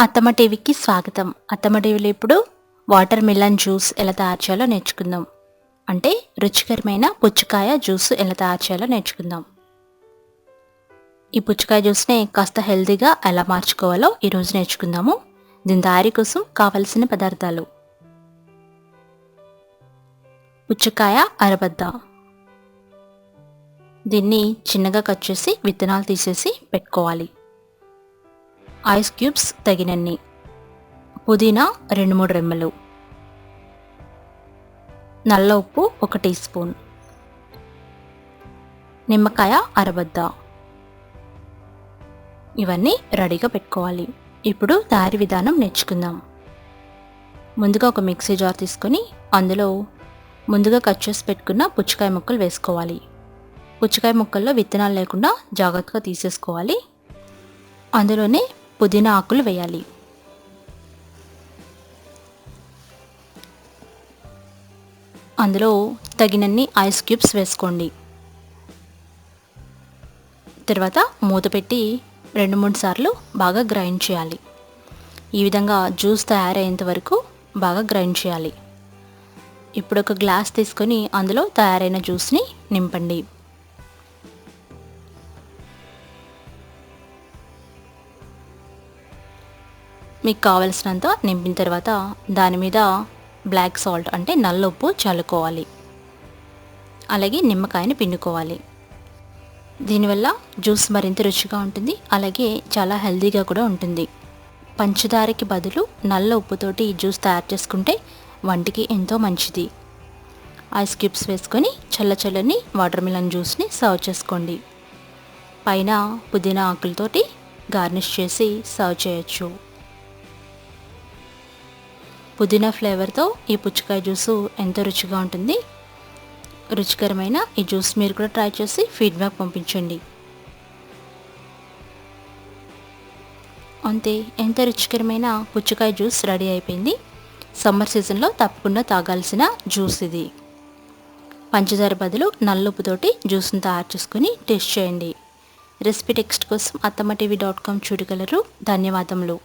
అత్తమ్మ టీవీకి స్వాగతం. అత్తమ్మ టీవీలో ఇప్పుడు వాటర్ మిలన్ జ్యూస్ ఎలా తయారు చేయాలో నేర్చుకుందాం. అంటే రుచికరమైన పుచ్చకాయ జ్యూస్ ఎలా తయారు చేయాలో నేర్చుకుందాం. ఈ పుచ్చకాయ జ్యూస్ని కాస్త హెల్తీగా ఎలా మార్చుకోవాలో ఈరోజు నేర్చుకుందాము. దీని తయారీ కోసం కావలసిన పదార్థాలు: పుచ్చకాయ అరబద్ద, దీన్ని చిన్నగా కట్ చేసి విత్తనాలు తీసేసి పెట్టుకోవాలి. ఐస్ క్యూబ్స్ తగినన్ని, పుదీనా 2-3 రెమ్మలు, నల్ల ఉప్పు 1 టీ స్పూన్, నిమ్మకాయ అరబద్ద. ఇవన్నీ రెడీగా పెట్టుకోవాలి. ఇప్పుడు తయారీ విధానం నేర్చుకుందాం. ముందుగా ఒక మిక్సీ జార్ తీసుకొని అందులో ముందుగా కట్ చేసి పెట్టుకున్న పుచ్చకాయ ముక్కలు వేసుకోవాలి. పుచ్చకాయ ముక్కల్లో విత్తనాలు లేకుండా జాగ్రత్తగా తీసేసుకోవాలి. అందులోనే పుదీనా ఆకులు వేయాలి. అందులో తగినన్ని ఐస్ క్యూబ్స్ వేసుకోండి. తర్వాత మూత పెట్టి 2-3 సార్లు బాగా గ్రైండ్ చేయాలి. ఈ విధంగా జ్యూస్ తయారయ్యేంత వరకు బాగా గ్రైండ్ చేయాలి. ఇప్పుడు ఒక గ్లాస్ తీసుకొని అందులో తయారైన జ్యూస్ని నింపండి. మీకు కావలసినంత నింపిన తర్వాత దాని మీద బ్లాక్ సాల్ట్ అంటే నల్ల ఉప్పు చల్లుకోవాలి. అలాగే నిమ్మకాయని పిండుకోవాలి. దీనివల్ల జ్యూస్ మరింత రుచిగా ఉంటుంది, అలాగే చాలా హెల్తీగా కూడా ఉంటుంది. పంచదారకి బదులు నల్ల ఉప్పుతోటి జ్యూస్ తయారు చేసుకుంటే వంటికి ఎంతో మంచిది. ఐస్ క్యూబ్స్ వేసుకొని చల్లని వాటర్ మిలన్ జ్యూస్ని సర్వ్ చేసుకోండి. పైన పుదీనా ఆకులతోటి గార్నిష్ చేసి సర్వ్ చేయొచ్చు. పుదీనా ఫ్లేవర్తో ఈ పుచ్చకాయ జ్యూసు ఎంతో రుచిగా ఉంటుంది. రుచికరమైన ఈ జ్యూస్ మీరు కూడా ట్రై చేసి ఫీడ్బ్యాక్ పంపించండి. అంతే, ఎంతో రుచికరమైన పుచ్చకాయ జ్యూస్ రెడీ అయిపోయింది. సమ్మర్ సీజన్లో తప్పకుండా తాగాల్సిన జ్యూస్ ఇది. పంచదార బదులు నల్లుప్పుతోటి జ్యూస్ని తయారు చేసుకొని టేస్ట్ చేయండి. రెసిపీ టెక్స్ట్ కోసం attamaTV.com చూడగలరు. ధన్యవాదములు.